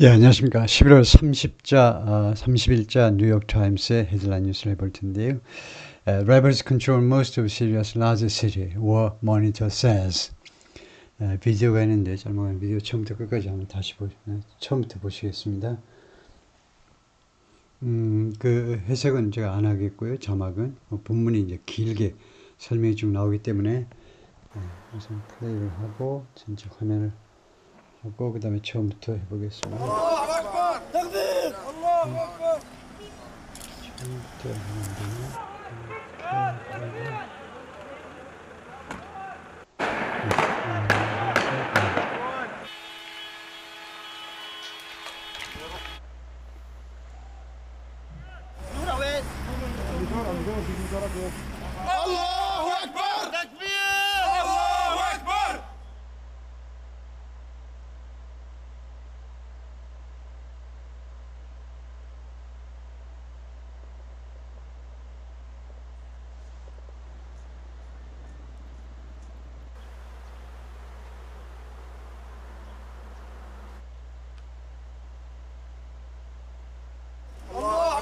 예, 안녕하십니까. 11월 30일자 뉴욕타임스의 헤드라인 뉴스를 해볼 텐데요. Rebels control most of Syria's largest city, war monitor says. 비디오가 있는데 잘못하면 비디오 처음부터 끝까지 한번 처음부터 보시겠습니다. 그 해석은 제가 안 하겠고요. 자막은 본문이 이제 길게 설명이 쭉 나오기 때문에 우선 플레이를 하고 전체 화면을 하고 그 다음에 처음부터 해보겠습니다. 처음부터 하는데 الله أكبر تكبير الله أكبر الله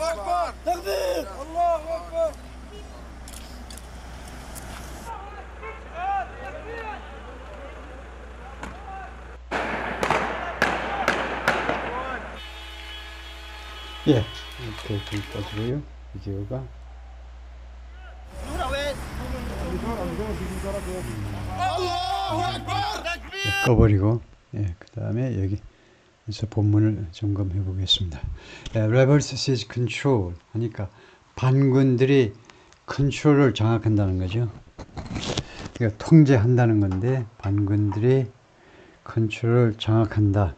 أكبر تكبير الله أكبر 예, 이렇게 좀 빠지고요. 비디오가 الله أكبر تكبير 꺼버리고 그 다음에 여기서 본문을 점검해 보겠습니다. Rebels seize control 하니까 반군들이 컨트롤을 장악한다는 거죠. 그러니까 통제한다는 건데 반군들이 컨트롤을 장악한다.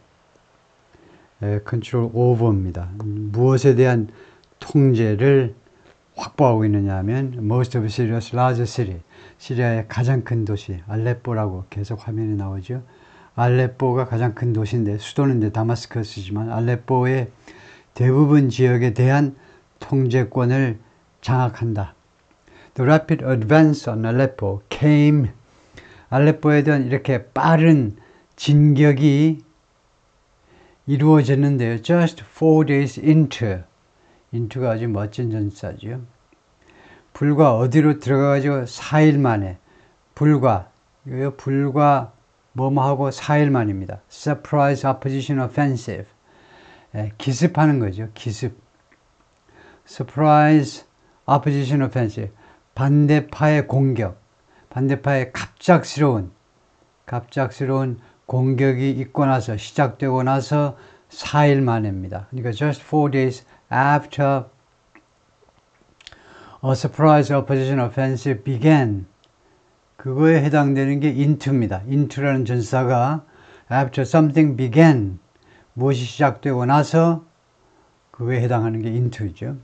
컨트롤 오버입니다. 무엇에 대한 통제를 확보하고 있느냐 하면 most of Syria's largest city, 시리아의 가장 큰 도시 알레포라고 계속 화면에 나오죠. 알레포가 가장 큰 도시인데 수도는 이제 다마스커스지만 알레포의 대부분 지역에 대한 통제권을 장악한다. The rapid advance on Aleppo came, 알레포에 대한 이렇게 빠른 진격이 이루어졌는데요. Just 4 days into가 아주 멋진 전사죠. 불과 어디로 들어가가지고 4일 만에 불과 뭐뭐하고 4일 만입니다. Surprise opposition offensive. 기습하는 거죠. 기습. Surprise opposition offensive. 반대파의 공격. 반대파의 갑작스러운 공격이 있고 나서 시작되고 나서 4일 만입니다. 그러니까 just 4 days after a surprise opposition offensive began. 그거에 해당되는 게 into입니다. into라는 전사가 after something began. 무엇이 시작되고 나서 그거에 해당하는 게 into죠.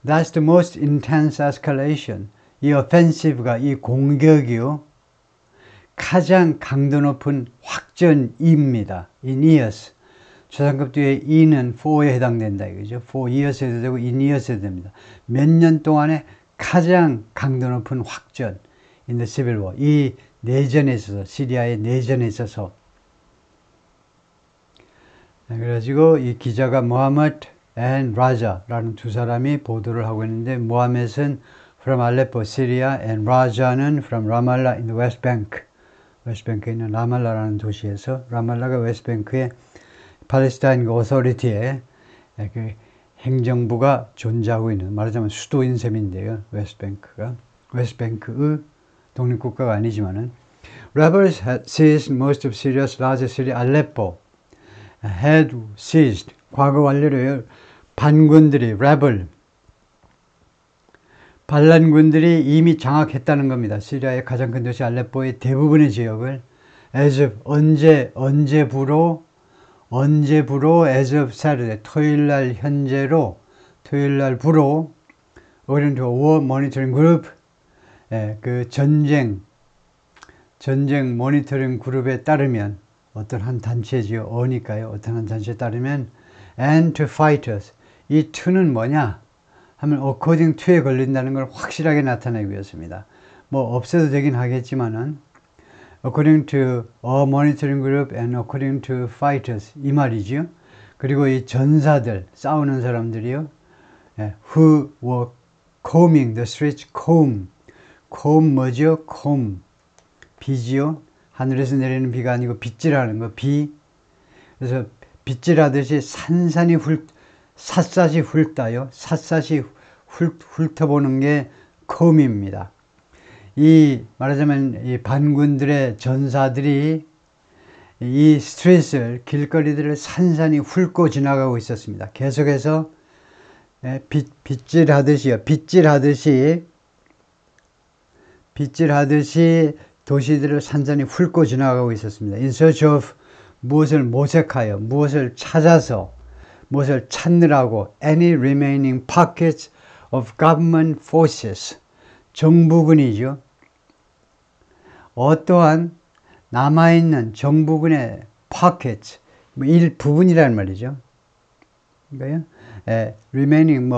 That's the most intense escalation. 이 offensive가 이 공격이요. 가장 강도 높은 확전입니다. in years. 초상급 뒤에 in은 4에 해당된다 이거죠. 4 years에도 되고 in years에도 됩니다. 몇 년 동안에 가장 강도 높은 확전 in the civil war. 이 내전에 있어서 시리아의 내전에 있어서 그래가지고 이 기자가 모하메드 and 라자라는 두 사람이 보도를 하고 있는데 모하메드는 from Aleppo, Syria and 라자는 from Ramallah in the West Bank. 웨스트뱅크에 있는 라말라라는 도시에서 라말라가 웨스트뱅크의 팔레스타인 오토리티의 그 행정부가 존재하고 있는 말하자면 수도인 셈인데요. 웨스트뱅크의 독립국가가 아니지만은 Rebels had seized most of Syria's largest city Aleppo. had seized 과거 완료로요. 반군들이 반란군들이 이미 장악했다는 겁니다. 시리아의 가장 큰 도시 알레포의 대부분의 지역을 as of 언제부로 as of Saturday 토요일날 현재로 토요일날부로 according to a war monitoring group 그 전쟁 모니터링 그룹에 따르면 어떤 한 단체지요. 어니까요. 어떤 한 단체에 따르면 and to fighters 이 to는 뭐냐 하면 according to에 걸린다는 걸 확실하게 나타내기 위해서입니다. 뭐 없애도 되긴 하겠지만은 according to a monitoring group and according to fighters 이 말이죠. 그리고 이 전사들 싸우는 사람들이요. who were combing the streets. comb 뭐죠? comb 비지요. 하늘에서 내리는 비가 아니고 빗질하는 거 비. 그래서 빗질하듯이 샅샅이 훑어요. 샅샅이 훑어보는 게 comb입니다. 이 말하자면 이 반군들의 전사들이 이 스트릿을 길거리들을 산산히 훑고 지나가고 있었습니다. 계속해서 빗질하듯이 도시들을 산산히 훑고 지나가고 있었습니다. In search of 무엇을 모색하여 무엇을 찾아서 무엇을 찾느라고 any remaining pockets of government forces 정부군이죠. 어떠한 남아있는 정부군의 pockets, 일부분이라는 말이죠. 그러니까요, remaining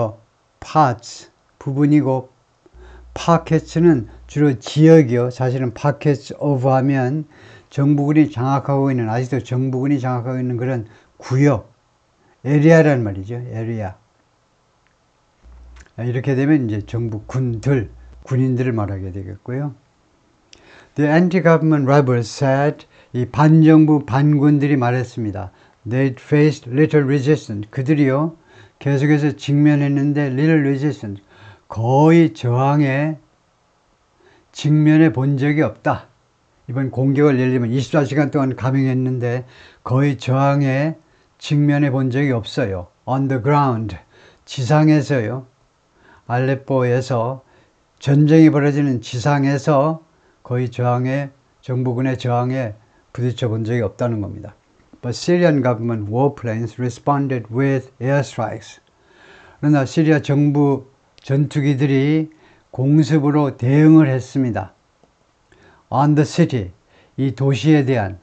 parts, 부분이고, pockets는 주로 지역이요. 사실은 pockets of 하면 정부군이 장악하고 있는, 아직도 정부군이 장악하고 있는 그런 구역, 에리아라는 말이죠. 에리아. 이렇게 되면 이제 정부 군인들을 말하게 되겠고요. The anti-government rebels said, 이 반정부 반군들이 말했습니다. They faced little resistance. 그들이요, 계속해서 직면했는데 little resistance. 거의 저항에 직면해 본 적이 없다. 이번 공격을 예를 들면 24시간 동안 감행했는데 거의 저항에 직면해 본 적이 없어요. On the ground. 지상에서요. 알레포에서 전쟁이 벌어지는 지상에서 거의 정부군의 저항에 부딪혀 본 적이 없다는 겁니다. But Syrian government warplanes responded with airstrikes. 그러나 시리아 정부 전투기들이 공습으로 대응을 했습니다. On the city, 이 도시에 대한,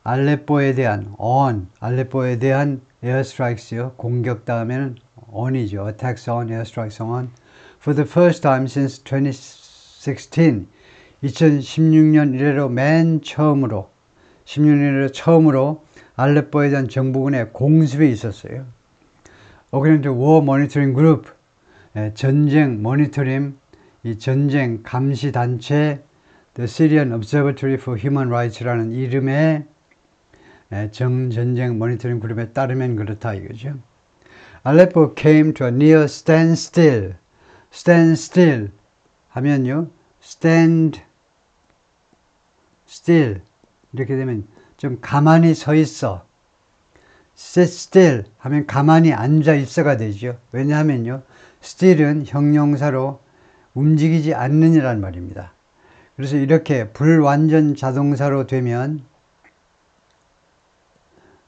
알레포에 대한 airstrikes요. 공격 다음에는 on이죠. Attacks on, airstrikes on. For the first time since 2016, 2016년 이래로 맨 처음으로 16년 처음으로 알레포에 대한 정부군의 공습이 있었어요. According to War Monitoring Group, 전쟁 모니터링, 이 전쟁 감시 단체 The Syrian Observatory for Human Rights라는 이름의 전쟁 모니터링 그룹에 따르면 그렇다 이거죠. Aleppo came to a near standstill. standstill 하면요, stand still 이렇게 되면 좀 가만히 서 있어. sit still 하면 가만히 앉아 있어가 되죠. 왜냐하면요, still은 형용사로 움직이지 않는이란 말입니다. 그래서 이렇게 불완전 자동사로 되면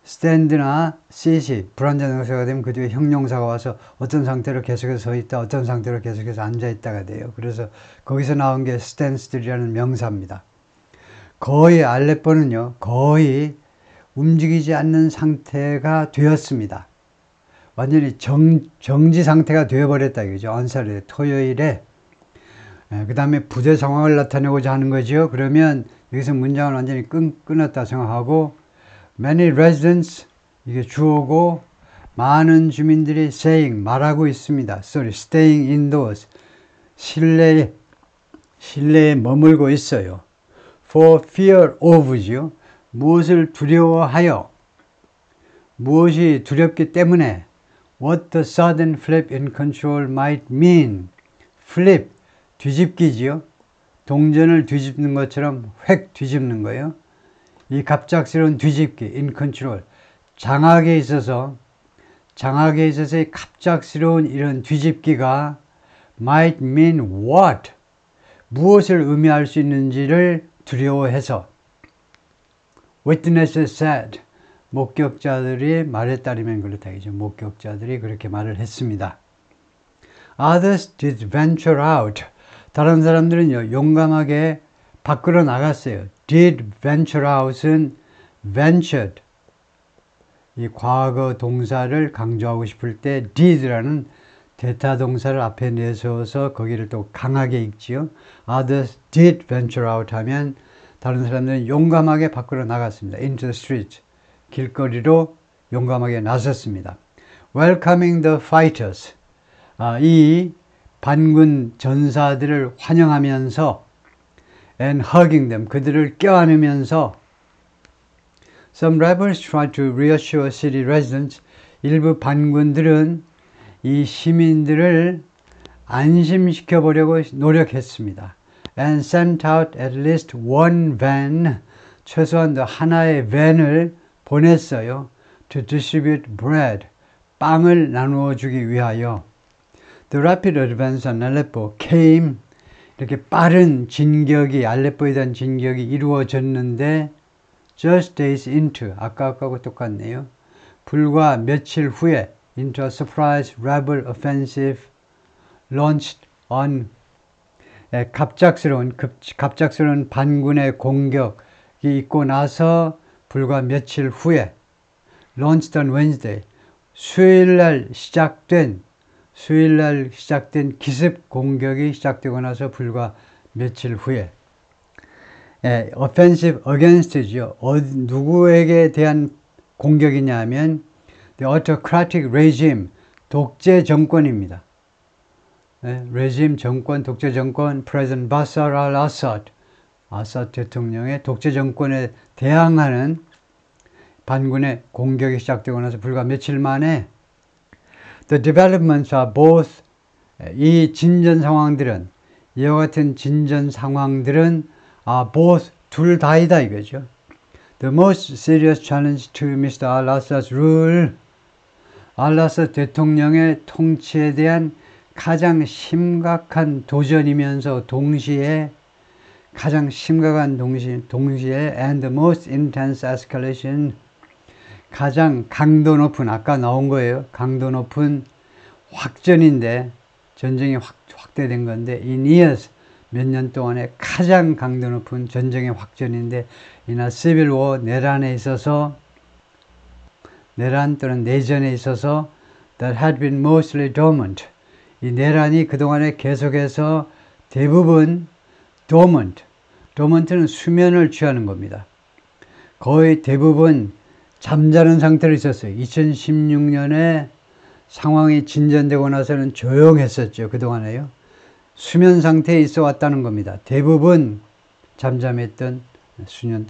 stand나 sit이 불완전 동사가 되면 그 뒤에 형용사가 와서 어떤 상태로 계속해서 서 있다, 어떤 상태로 계속해서 앉아 있다가 돼요. 그래서 거기서 나온 게 stand still이라는 명사입니다. 거의 알레포는요, 거의 움직이지 않는 상태가 되었습니다. 완전히 정지 상태가 되어버렸다 이거죠. 언사를 토요일에 그 다음에 부재 상황을 나타내고자 하는 거죠. 그러면 여기서 문장을 완전히 끊었다 생각하고 many residents 이게 주어고 많은 주민들이 saying 말하고 있습니다. staying indoors 실내에 머물고 있어요. for fear of죠. 무엇을 두려워하여 무엇이 두렵기 때문에 what the sudden flip in control might mean. flip 뒤집기지요. 동전을 뒤집는 것처럼 획 뒤집는 거예요. 이 갑작스러운 뒤집기, in control, 장악에 있어서 이 갑작스러운 이런 뒤집기가 might mean what? 무엇을 의미할 수 있는지를 두려워해서 witnesses said, 목격자들이 말에 따르면 그렇다 이죠. 목격자들이 그렇게 말을 했습니다. Others did venture out. 다른 사람들은요, 용감하게 밖으로 나갔어요. did venture out은 ventured. 이 과거 동사를 강조하고 싶을 때 did라는 대타 동사를 앞에 내세워서 거기를 또 강하게 읽지요. Others did venture out 하면 다른 사람들은 용감하게 밖으로 나갔습니다. Into the street. 길거리로 용감하게 나섰습니다. Welcoming the fighters. 이 반군 전사들을 환영하면서 and hugging them. 그들을 껴안으면서 Some rebels tried to reassure city residents. 일부 반군들은 이 시민들을 안심시켜 보려고 노력했습니다. And sent out at least one van, 최소한 하나의 밴을 보냈어요. To distribute bread, 빵을 나누어 주기 위하여. The rapid advance on Aleppo came, 이렇게 빠른 진격이, 알레포에 대한 진격이 이루어졌는데 just days into, 아까하고 똑같네요. 불과 며칠 후에 into a surprise rebel offensive launched on, 갑작스러운 반군의 공격이 있고 나서 불과 며칠 후에 launched on Wednesday, 수요일날 시작된 기습 공격이 시작되고 나서 불과 며칠 후에 offensive against죠. 누구에게 대한 공격이냐면 the autocratic regime, 독재 정권입니다. regime 정권, 독재 정권, President Bashar al-Assad, 아사드 대통령의 독재 정권에 대항하는 반군의 공격이 시작되고 나서 불과 며칠 만에 the developments are both, 이 진전 상황들은, 이와 같은 진전 상황들은 are both, 둘 다이다 이거죠. The most serious challenge to Mr. al-Assad's rule, al-Assad 대통령의 통치에 대한 가장 심각한 도전이면서 동시에 가장 심각한 동시에 and the most intense escalation, 가장 강도 높은, 아까 나온 거예요. 강도 높은 확전인데, 전쟁이 확대된 건데 in years, 몇 년 동안에 가장 강도 높은 전쟁의 확전인데 in a civil war, 내란에 있어서, 내란 또는 내전에 있어서 that had been mostly dormant, 이 내란이 그동안에 계속해서 대부분 dormant는 수면을 취하는 겁니다. 거의 대부분 잠자는 상태로 있었어요. 2016년에 상황이 진전되고 나서는 조용했었죠. 그동안에요. 수면 상태에 있어 왔다는 겁니다. 대부분 잠잠했던 수년.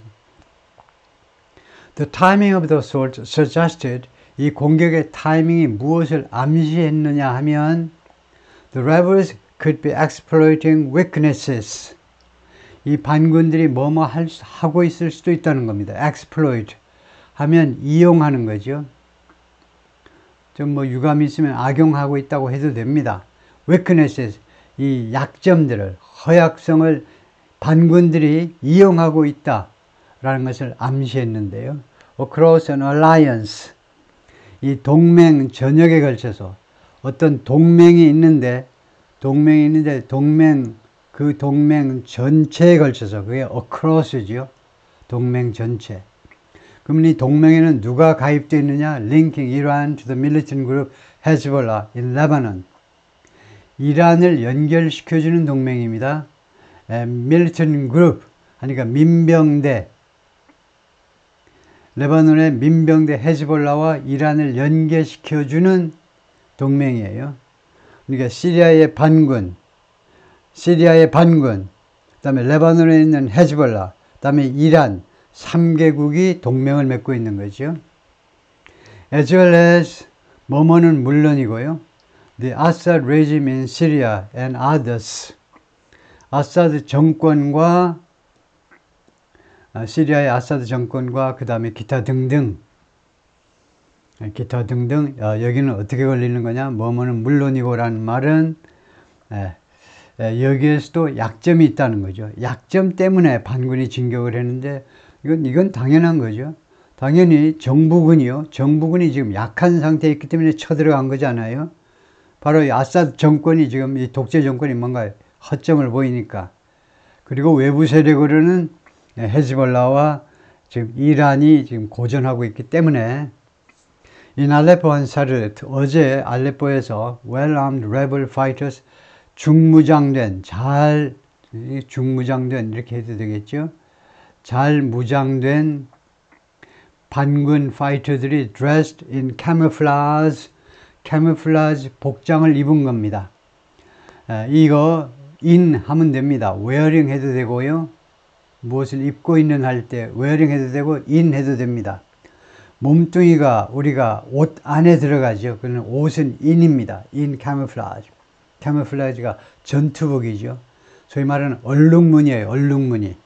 The timing of the assault suggested, 이 공격의 타이밍이 무엇을 암시했느냐 하면 the rebels could be exploiting weaknesses, 이 반군들이 뭐뭐 하고 있을 수도 있다는 겁니다. exploit 하면 이용하는 거죠. 좀 뭐 유감이 있으면 악용하고 있다고 해도 됩니다. weaknesses, 이 약점들을, 허약성을 반군들이 이용하고 있다라는 것을 암시했는데요. across an alliance, 이 동맹 전역에 걸쳐서 어떤 동맹이 있는데 그 동맹 전체에 걸쳐서, 그게 across죠. 동맹 전체. 그럼 이 동맹에는 누가 가입되어 있느냐? Linking Iran to the militant group Hezbollah in Lebanon. 이란을 연결시켜주는 동맹입니다. militant group, 그러니까 민병대, 레바논의 민병대 헤즈볼라와 이란을 연계시켜주는 동맹이에요. 그러니까 시리아의 반군, 그 다음에 레바논에 있는 헤즈볼라, 그 다음에 이란, 3개국이 동맹을 맺고 있는 거죠. As well as, 뭐뭐는 물론이고요. The Assad regime in Syria and others. 아사드 정권과, 시리아의 아사드 정권과 그 다음에 기타 등등, 여기는 어떻게 걸리는 거냐? 뭐뭐는 물론이고 라는 말은 여기에서도 약점이 있다는 거죠. 약점 때문에 반군이 진격을 했는데 이건 당연한 거죠. 당연히 정부군이 지금 약한 상태에 있기 때문에 쳐들어간 거잖아요. 바로 이 아사드 정권이 지금, 이 독재 정권이 뭔가 허점을 보이니까. 그리고 외부 세력으로는 헤즈볼라와 지금 이란이 지금 고전하고 있기 때문에 In Aleppo and Sarit, 어제 알레포에서 well-armed rebel fighters, 중무장된 이렇게 해도 되겠죠. 잘 무장된 반군 파이터들이 dressed in camouflage, camouflage 복장을 입은 겁니다. 이거 in 하면 됩니다. wearing 해도 되고요. 무엇을 입고 있는 할 때 wearing 해도 되고 in 해도 됩니다. 몸뚱이가 우리가 옷 안에 들어가죠. 그는 옷은 in입니다. in camouflage. camouflage가 전투복이죠. 소위 말하는 얼룩무늬예요. 얼룩무늬.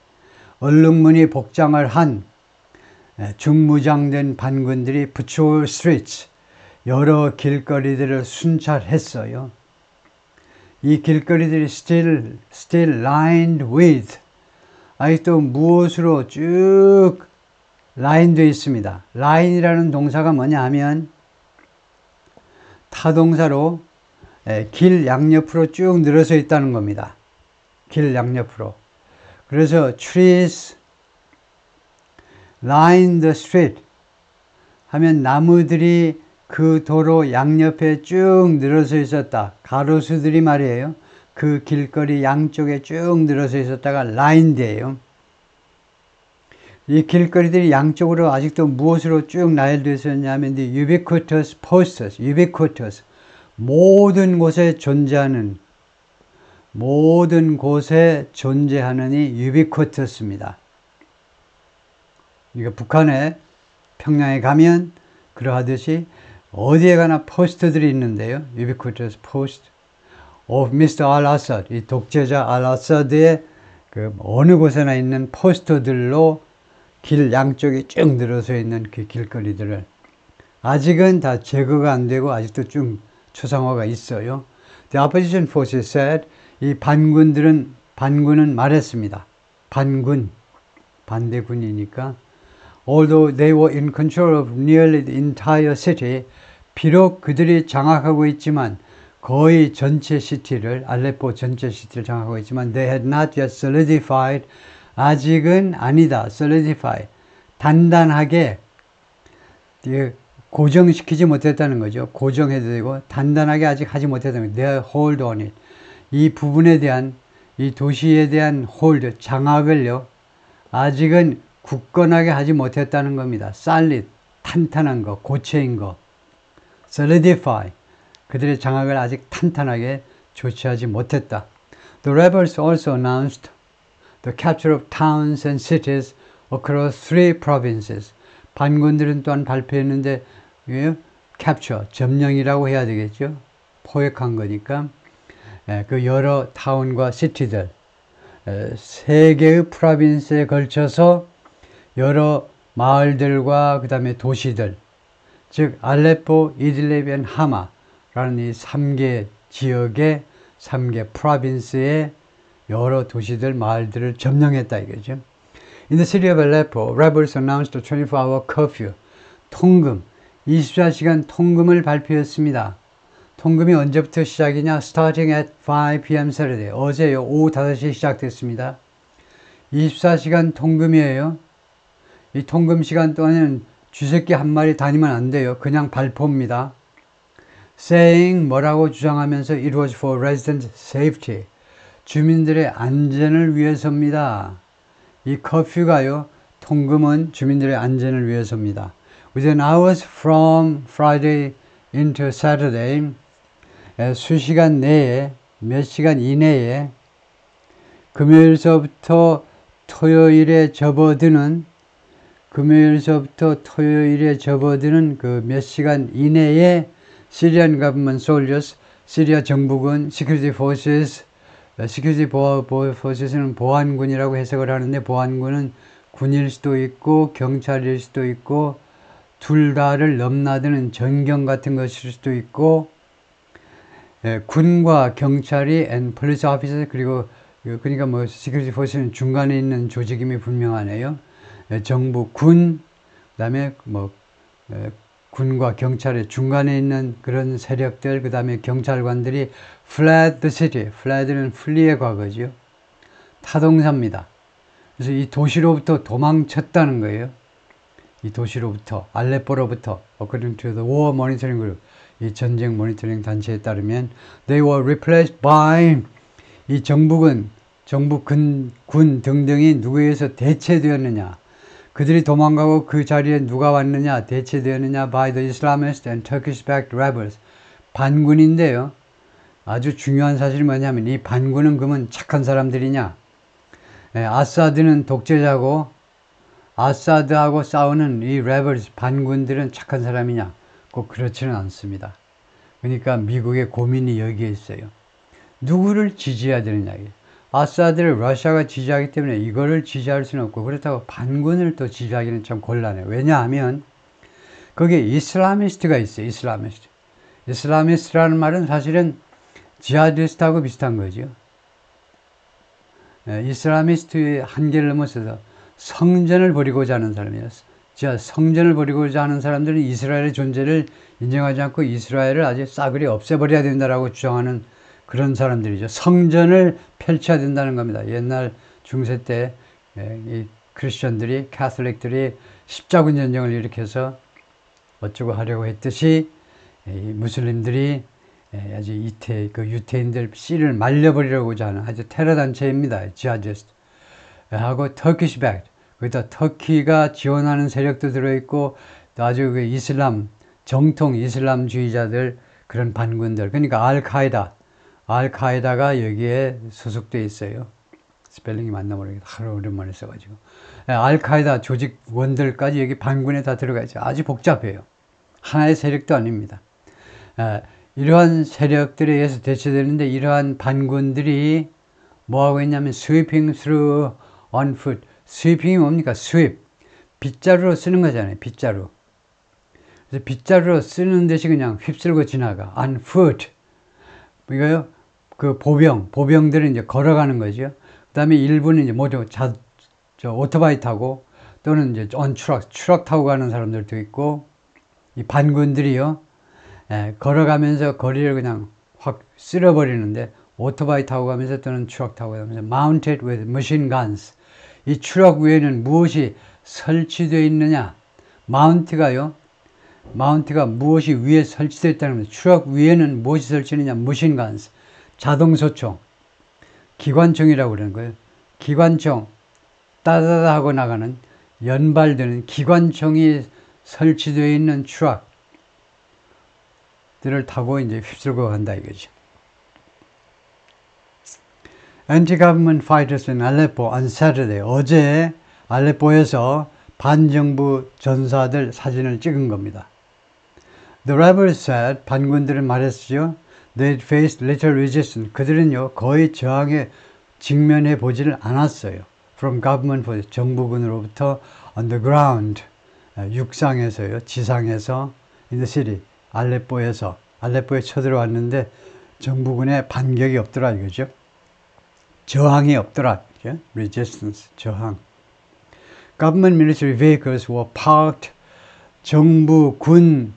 얼룩무늬 복장을 한 중무장된 반군들이 patrol streets, 여러 길거리들을 순찰했어요. 이 길거리들이 still lined with, 아직도 무엇으로 쭉 라인되어 있습니다. 라인이라는 동사가 뭐냐 하면 타동사로 길 양옆으로 쭉 늘어서 있다는 겁니다. 길 양옆으로. 그래서 trees line the street 하면 나무들이 그 도로 양옆에 쭉 늘어서 있었다. 가로수들이 말이에요. 그 길거리 양쪽에 쭉 늘어서 있었다가 lined예요. 이 길거리들이 양쪽으로 아직도 무엇으로 쭉 나열되어 있었냐면 ubiquitous posters, ubiquitous, 모든 곳에 존재하는 이 ubiquitous입니다. 이거 북한에 평양에 가면 그러하듯이 어디에 가나 포스터들이 있는데요. ubiquitous post of Mr. al-Assad, 이 독재자 al-Assad의 그 어느 곳에나 있는 포스터들로 길 양쪽에 쭉 늘어서 있는 그 길거리들을 아직은 다 제거가 안 되고 아직도 쭉 초상화가 있어요. The opposition forces said, 이 반군은 말했습니다. 반대군이니까 although they were in control of nearly the entire city, 비록 그들이 장악하고 있지만 거의 전체 시티를, 알레포 전체 시티를 장악하고 있지만 they had not yet solidified, 아직은 아니다, solidify, 단단하게 고정시키지 못했다는 거죠. 고정해도 되고 단단하게 아직 하지 못했다는 거죠. They hold on it. 이 부분에 대한, 이 도시에 대한 hold, 장악을요, 아직은 굳건하게 하지 못했다는 겁니다. solid, 탄탄한 거, 고체인 거. solidify, 그들의 장악을 아직 탄탄하게 조치하지 못했다. The rebels also announced the capture of towns and cities across 3 provinces. 반군들은 또한 발표했는데 capture, 점령이라고 해야 되겠죠. 포획한 거니까 그 여러 타운과 시티들, 3개의 프로빈스에 걸쳐서 여러 마을들과 그 다음에 도시들, 즉 알레포, 이들레비, 하마라는 이 3개 지역의 3개 프로빈스의 여러 도시들, 마을들을 점령했다 이거죠. In the city of Aleppo, rebels announced a 24-hour curfew, 통금, 24시간 통금을 발표했습니다. 통금이 언제부터 시작이냐? Starting at 5 p.m. Saturday, 어제요, 오후 5시에 시작됐습니다. 24시간 통금이에요. 이 통금 시간 동안에는 쥐새끼 한 마리 다니면 안 돼요. 그냥 발포입니다. Saying, 뭐라고 주장하면서 it was for resident safety, 주민들의 안전을 위해서입니다. 이 커퓨가요, 통금은 주민들의 안전을 위해서입니다. Within hours from Friday into Saturday, 수시간 내에, 몇 시간 이내에 금요일서부터 토요일에 접어드는 그 몇 시간 이내에 Syrian government soldiers, 시리아 정부군, security forces, security forces는 보안군이라고 해석을 하는데 보안군은 군일 수도 있고 경찰일 수도 있고 둘 다를 넘나드는 전경 같은 것일 수도 있고 군과 경찰이 and police officers 그리고 그러니까 뭐 security force는 중간에 있는 조직임이 분명하네요. 정부 군 그다음에 뭐 군과 경찰의 중간에 있는 그런 세력들, 그 다음에 경찰관들이 fled the city, fled는 flee의 과거죠. 타동사입니다. 그래서 이 도시로부터 도망쳤다는 거예요. 이 도시로부터, 알레포로부터, according to the war monitoring group, 이 전쟁 모니터링 단체에 따르면 they were replaced by, 이 정부군, 정부 군 등등이 누구에 의해서 대체되었느냐? 그들이 도망가고 그 자리에 누가 왔느냐? 대체되었느냐? By the Islamist and Turkish-backed rebels. 반군인데요. 아주 중요한 사실이 뭐냐면 이 반군은 그러면 착한 사람들이냐? 아사드는 독재자고 아사드하고 싸우는 이 rebels, 반군들은 착한 사람이냐? 꼭 그렇지는 않습니다. 그러니까 미국의 고민이 여기에 있어요. 누구를 지지해야 되느냐? 아사드를 러시아가 지지하기 때문에 이거를 지지할 수는 없고 그렇다고 반군을 또 지지하기는 참 곤란해요. 왜냐하면 거기에 이슬라미스트가 있어요. 이슬라미스트. 이슬라미스트라는 말은 사실은 지하디스트하고 비슷한 거죠. 이슬라미스트의 한계를 넘어서서 성전을 버리고자 하는 사람이에요. 성전을 버리고자 하는 사람들은 이스라엘의 존재를 인정하지 않고 이스라엘을 아주 싸그리 없애버려야 된다라고 주장하는 그런 사람들이죠. 성전을 펼쳐야 된다는 겁니다. 옛날 중세 때 이 크리스천들이, 캐톨릭들이 십자군 전쟁을 일으켜서 어쩌고 하려고 했듯이 이 무슬림들이 아주 유태인들 씨를 말려버리려고자 하는 아주 테러 단체입니다. 지하디스트 하고 터키시백, 거기다 터키가 지원하는 세력도 들어있고 아주 그 이슬람 정통 이슬람주의자들 그런 반군들, 그러니까 알카에다가 여기에 소속되어 있어요. 스펠링이 맞나 모르겠다. 하루 오랜만에 써가지고. 알카에다 조직원들까지 여기 반군에 다 들어가 있어요. 아주 복잡해요. 하나의 세력도 아닙니다. 이러한 세력들에 의해서 대체되는데 이러한 반군들이 뭐하고 있냐면 sweeping through on foot. sweeping이 뭡니까? sweep. 빗자루로 쓰는 거잖아요. 빗자루. 그래서 빗자루로 쓰는 듯이 그냥 휩쓸고 지나가. on foot. 이거요. 그 보병들은 이제 걸어가는 거죠. 그 다음에 일부는 이제 모두 오토바이 타고 또는 이제 추락 타고 가는 사람들도 있고 이 반군들이요. 걸어가면서 거리를 그냥 확 쓸어버리는데 오토바이 타고 가면서 또는 추락 타고 가면서 mounted with machine guns. 이 추락 위에는 무엇이 설치되어 있느냐? 마운트가 무엇이 위에 설치되어 있다는 겁니다. 추락 위에는 무엇이 설치되느냐? machine guns. 자동소총. 기관총이라고 그러는 거예요. 기관총. 따다다 하고 나가는 연발되는 기관총이 설치되어 있는 추락. 들을 타고 이제 휩쓸고 간다 이거죠. Anti-government fighters in Aleppo on Saturday. 어제 알레포에서 반정부 전사들 사진을 찍은 겁니다. The rebels said, 반군들은 말했죠. They faced little resistance. 그들은요 거의 저항에 직면해 보지를 않았어요. From government forces, 정부군으로부터 on the ground, 육상에서요, 지상에서 in the city. 알레포에 쳐들어왔는데 정부군의 반격이 없더라 이거죠. 저항이 없더라. 그죠? resistance, 저항. Government military vehicles were parked. 정부 군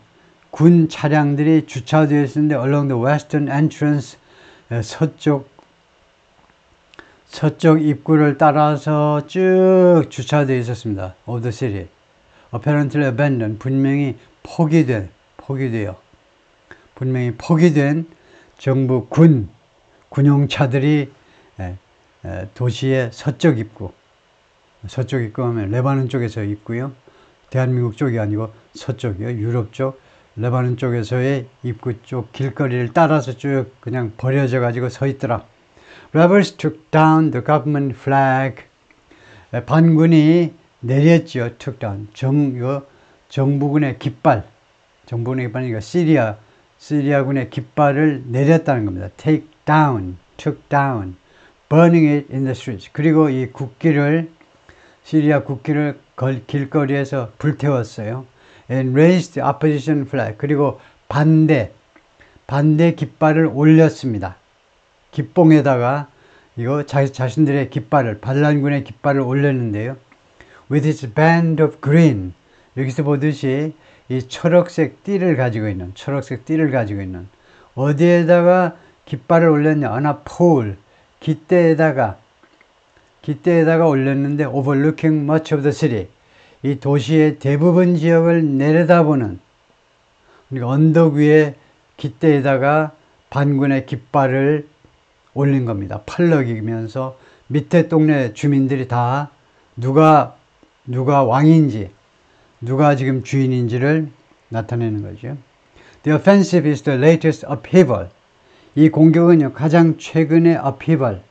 차량들이 주차되어 있었는데 along the western entrance, 서쪽 입구를 따라서 쭉 주차되어 있었습니다. of the city. Apparently abandoned. 분명히 포기된 정부 군용차들이 도시의 서쪽 입구 하면 레바논 쪽에서 입구요. 대한민국 쪽이 아니고 서쪽이요. 유럽 쪽, 레바논 쪽에서의 입구 쪽 길거리를 따라서 쭉 그냥 버려져 가지고 서 있더라. Rebels took down the government flag. 반군이 내렸죠. took down. 정부군의 깃발. 정부군의 깃발이니까 시리아군의 깃발을 내렸다는 겁니다. Take down, took down, burning it in the streets. 그리고 이 시리아 국기를 길거리에서 불태웠어요. And raised the opposition flag. 그리고 반대 깃발을 올렸습니다. 깃봉에다가 이거 자신들의 깃발을, 반란군의 깃발을 올렸는데요. With its band of green. 여기서 보듯이 이 초록색 띠를 가지고 있는 어디에다가 깃발을 올렸냐? on a pole. 깃대에다가 올렸는데 overlooking much of the city. 이 도시의 대부분 지역을 내려다보는, 그러니까 언덕 위에 깃대에다가 반군의 깃발을 올린 겁니다. 펄럭이면서 밑에 동네 주민들이 다 누가 왕인지, 누가 지금 주인인지를 나타내는 거죠. The offensive is the latest upheaval. 이 공격은요, 가장 최근의 upheaval.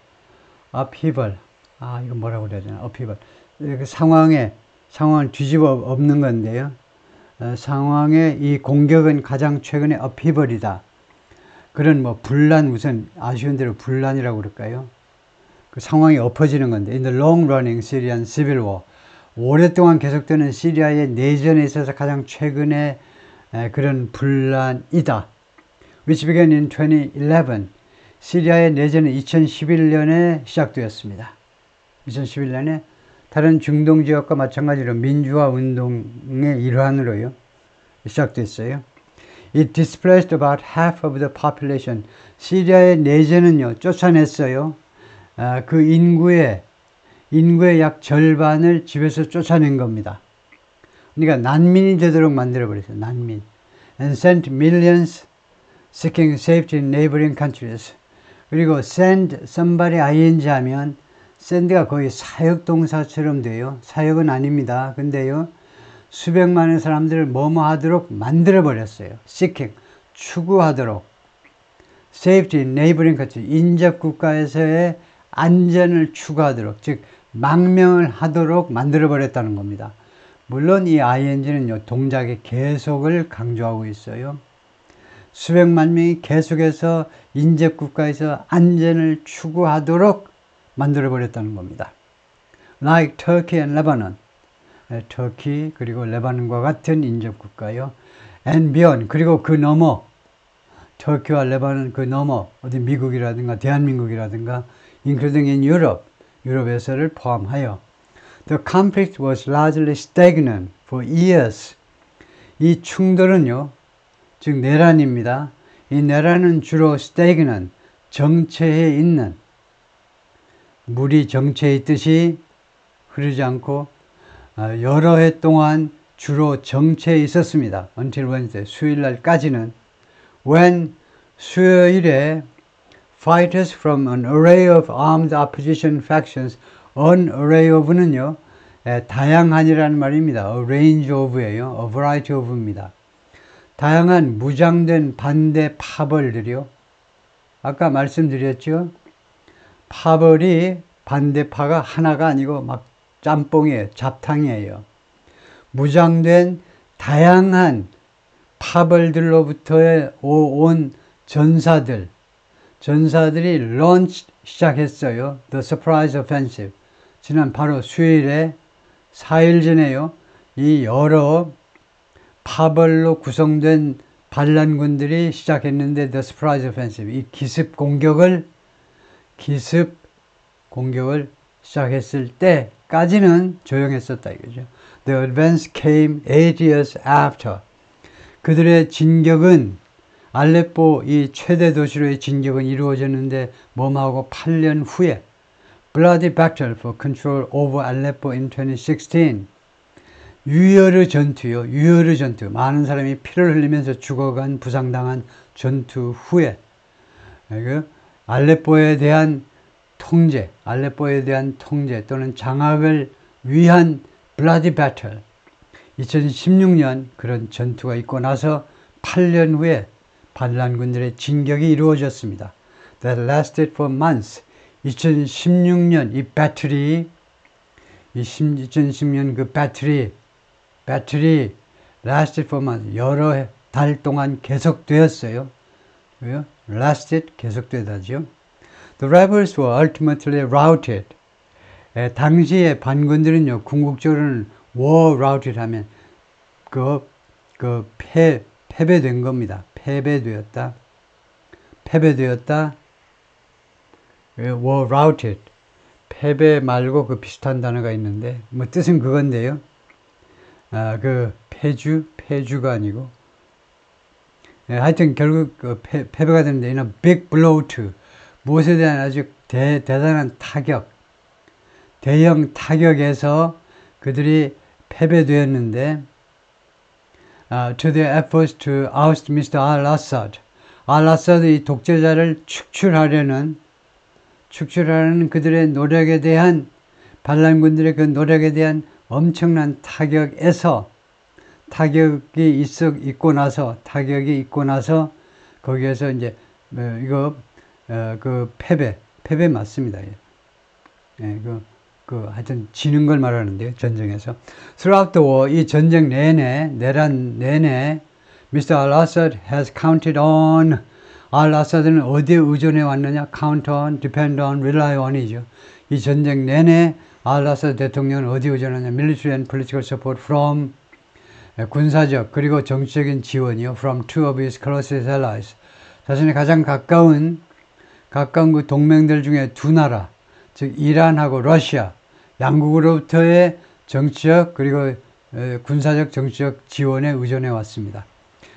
이거 뭐라고 그래야 되나? upheaval. 그 상황을 뒤집어 엎는 건데요. 상황의 이 공격은 가장 최근의 upheaval이다. 그런 분란, 우선 아쉬운 대로 분란이라고 그럴까요? 그 상황이 엎어지는 건데, in the long running Syrian civil war. 오랫동안 계속되는 시리아의 내전에 있어서 가장 최근의 그런 분란이다. Which began in 2011. 시리아의 내전은 2011년에 시작되었습니다. 2011년에 다른 중동 지역과 마찬가지로 민주화 운동의 일환으로요. 시작됐어요. It displaced about half of the population. 시리아의 내전은요, 쫓아냈어요. 그 인구의 약 절반을 집에서 쫓아낸 겁니다. 그러니까 난민이 되도록 만들어버렸어요. 난민. And sent millions seeking safety in neighboring countries. 그리고 send somebody ing 하면 send가 거의 사역동사처럼 돼요. 사역은 아닙니다. 근데요, 수백만의 사람들을 뭐뭐 하도록 만들어버렸어요. seeking, 추구하도록. safety in neighboring countries. 인접 국가에서의 안전을 추구하도록, 즉 망명을 하도록 만들어버렸다는 겁니다. 물론 이 ing는요, 동작의 계속을 강조하고 있어요. 수백만 명이 계속해서 인접 국가에서 안전을 추구하도록 만들어버렸다는 겁니다. Like Turkey and Lebanon. 터키 그리고 레바논과 같은 인접 국가요. And beyond. 그리고 그 너머. 터키와 레바논 그 너머. 어디 미국이라든가 대한민국이라든가 including in Europe. 유럽에서를 포함하여. The conflict was largely stagnant for years. 이 충돌은요, 즉 내란입니다. 이 내란은 주로 stagnant, 정체해 있는, 물이 정체해 있듯이 흐르지 않고 여러 해 동안 주로 정체해 있었습니다. Until Wednesday, 수요일날까지는. When 수요일에 fighters from an array of armed opposition factions, an array of는요, 다양한이라는 말입니다. A range of예요. A variety of입니다. 다양한 무장된 반대 파벌들이요. 아까 말씀드렸죠. 파벌이 반대파가 하나가 아니고 막 짬뽕이에요. 잡탕이에요. 무장된 다양한 파벌들로부터 온 전사들이 런치 시작했어요. The surprise offensive. 지난 바로 수요일에 4일 전에요. 이 여러 파벌로 구성된 반란군들이 시작했는데 The surprise offensive. 이 기습 공격을 시작했을 때까지는 조용했었다 이거죠. The advance came 8 years after. 그들의 진격은 알레포 이 최대 도시로의 진격은 이루어졌는데 뭐하고 8년 후에 Bloody battle for control over Aleppo in 2016. 유혈의 전투요. 유혈의 전투. 많은 사람이 피를 흘리면서 죽어간 부상당한 전투 후에 알레포에 대한 통제 또는 장악을 위한 Bloody battle. 2016년 그런 전투가 있고 나서 8년 후에 반란군들의 진격이 이루어졌습니다. That lasted for months. 2016년 이 배틀이 2016년 그 배틀이 lasted for months. 여러 달 동안 계속되었어요. 왜요? lasted 계속되다죠. The rebels were ultimately routed. 당시에 반군들은요, 궁극적으로는 were routed 하면 패배된 겁니다. 패배되었다. were routed. 패배 말고 그 비슷한 단어가 있는데, 뭐 뜻은 그건데요. 그 패주가 아니고. 하여튼 결국 그 패배가 되는데, 이는 big blow to. 무엇에 대한 아주 대단한 타격. 대형 타격에서 그들이 패배되었는데, to their efforts to oust Mr. al-Assad. al-Assad 이 독재자를 축출하려는 축출하는 그들의 노력에 대한 반란군들의 그 노력에 대한 엄청난 타격이 있고 나서 거기에서 이제 그 패배 맞습니다. 예, 하여튼 지는 걸 말하는데요, 전쟁에서. Throughout the war, 이 전쟁 내란 내내, Mr. al-Assad has counted on. al-Assad는 어디에 의존해 왔느냐? count on, depend on, rely on이죠. 이 전쟁 내내 al-Assad 대통령은 어디에 의존하냐? military and political support from, 군사적 그리고 정치적인 지원이요. from two of his closest allies. 자신의 가장 가까운 그 동맹들 중에 두 나라, 즉 이란하고 러시아, 양국으로부터의 정치적 그리고 군사적 정치적 지원에 의존해 왔습니다.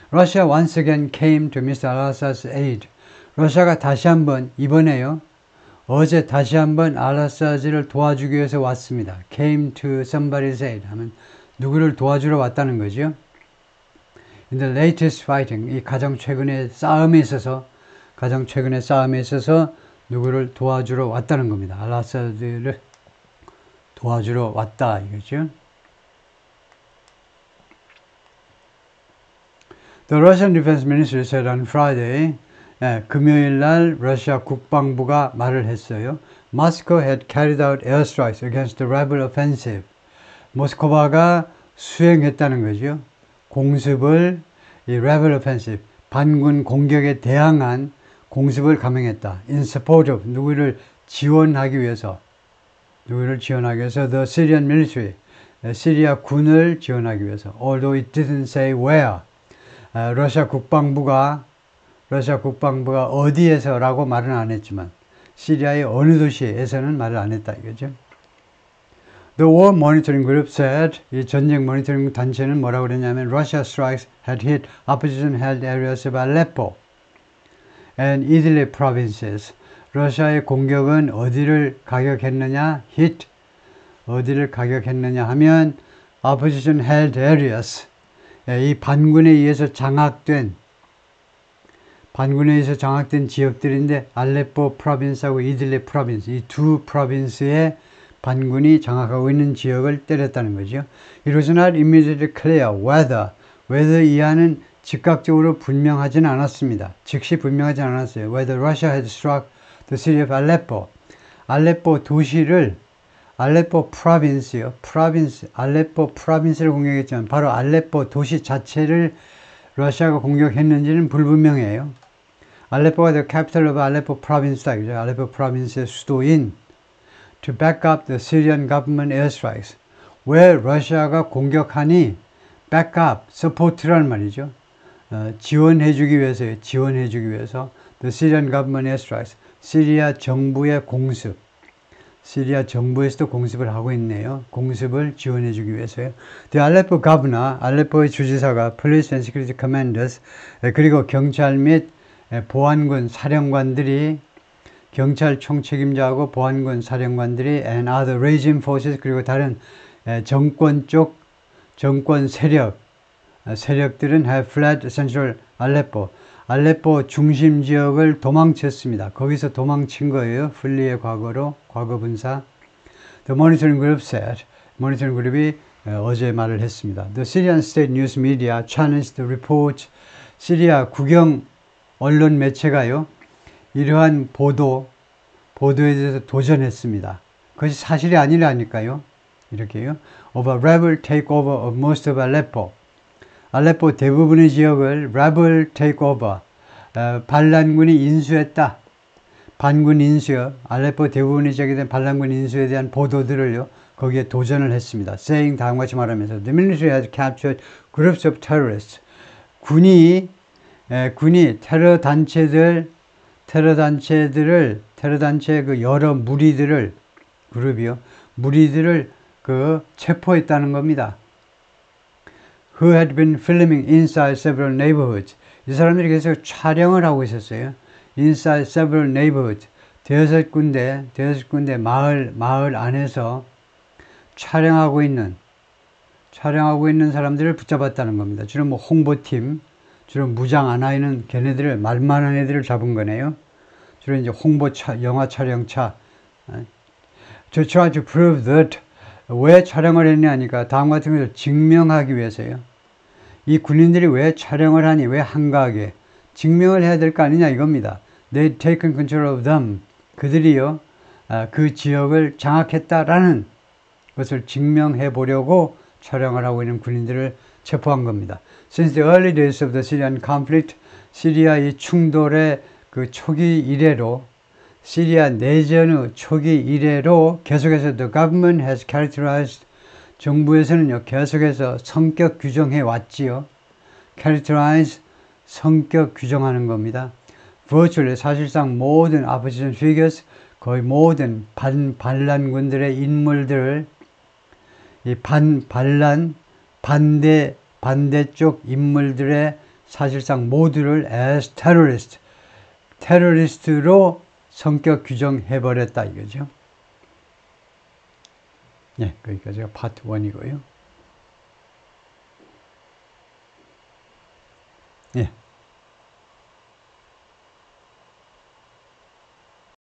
Russia once again came to Mr. al-Assad's aid. 러시아가 다시 한번 어제 다시 한번 al-Assad을 도와주기 위해서 왔습니다. came to somebody's aid 하면 누구를 도와주러 왔다는 거죠. In the latest fighting, 이 가장 최근의 싸움에 있어서 누구를 도와주러 왔다는 겁니다. al-Assad를 도와주러 왔다 이거죠. The Russian Defense Ministry said on Friday, 금요일 날 러시아 국방부가 말을 했어요. Moscow had carried out airstrikes against the rebel offensive. 모스크바가 수행했다는 거죠. 공습을 이 rebel offensive, 반군 공격에 대항한 공습을 감행했다. In support of, 누구를 지원하기 위해서 the Syrian military, 시리아 군을 지원하기 위해서. Although it didn't say where. 러시아 국방부가 어디에서라고 말은 안 했지만 시리아의 어느 도시에서는 말을 안 했다 이거죠. The War Monitoring Group said, 이 전쟁 모니터링 단체는 뭐라고 그랬냐면 Russia strikes had hit opposition-held areas of Aleppo and Idlib provinces. 러시아의 공격은 어디를 가격했느냐? 어디를 가격했느냐 하면 opposition-held areas, 이 반군에 의해서 장악된 지역들인데 알레포 프로빈스하고 이들립 프로빈스, 이 두 프로빈스의 반군이 장악하고 있는 지역을 때렸다는 거죠. It was not immediately clear whether 이하는 즉각적으로 분명하지는 않았습니다. 즉시 분명하지 않았어요. Whether Russia had struck the city of Aleppo. 알레포 도시를 알레포 프로빈스요. 알레포 프로빈스를 공격했지만 바로 알레포 도시 자체를 러시아가 공격했는지는 불분명해요. 알레포가 the capital of Aleppo province다. 알레포 프로빈스의 수도인 to back up the Syrian government airstrikes. 왜 러시아가 공격하니? back up, support라는 말이죠. 지원해주기 위해서요. the Syrian government airstrikes. 시리아 정부의 공습. 시리아 정부에서도 공습을 하고 있네요. 공습을 지원해주기 위해서요. The Aleppo governor, 알레포의 주지사가 police and security commanders, 그리고 경찰 및 보안군 사령관들이 경찰 총책임자하고 보안군 사령관들이 and other regime forces, 그리고 다른 정권 세력들은 have fled central Aleppo. 알레포 중심 지역을 도망쳤습니다. 거기서 도망친 거예요. 플리의 과거 분사. The monitoring group said, 모니터링 그룹이 어제 말을 했습니다. The Syrian state news media challenged the report. 시리아 국영 언론 매체가요, 이러한 보도에 대해서 도전했습니다. 그것이 사실이 아니라니까요. 이렇게요. Of a rebel takeover of most of Aleppo. 알레포 대부분의 지역을 rebel takeover, 반란군이 인수했다. 반군 인수요. 알레포 대부분의 지역에 대한 반란군 인수에 대한 보도들을요, 거기에 도전을 했습니다. saying, 다음과 같이 말하면서 The military has captured groups of terrorists. 군이 테러 단체의 그 여러 무리들을 체포했다는 겁니다. Who had been filming inside several neighborhoods. 이 사람들이 계속 촬영을 하고 있었어요. Inside several neighborhoods. 대여섯 군데 마을 안에서 촬영하고 있는 사람들을 붙잡았다는 겁니다. 주로 홍보팀, 주로 무장 안 하는 걔네들을, 말만 하는 애들을 잡은 거네요. 주로 이제 홍보차, 영화 촬영차. To try to prove that 왜 촬영을 했냐니까 다음 같은 것을 증명하기 위해서요. 이 군인들이 왜 촬영을 하니, 왜 한가하게 증명을 해야 될 거 아니냐 이겁니다. They'd taken control of them. 그들이요, 그 지역을 장악했다라는 것을 증명해 보려고 촬영을 하고 있는 군인들을 체포한 겁니다. Since the early days of the Syrian conflict, 시리아의 충돌의 그 초기 이래로, 시리아 내전의 초기 이래로 계속해서 the government has characterized, 정부에서는요 계속해서 성격 규정해 왔지요. characterize, 성격 규정하는 겁니다. virtually, 사실상 모든 opposition figures, 거의 모든 반란군들의 인물들을 이 반란, 반대쪽 인물들의 사실상 모두를 as terrorist, 테러리스트로 성격 규정해버렸다 이거죠. 네, 거기까지가 파트 1이고요. 네.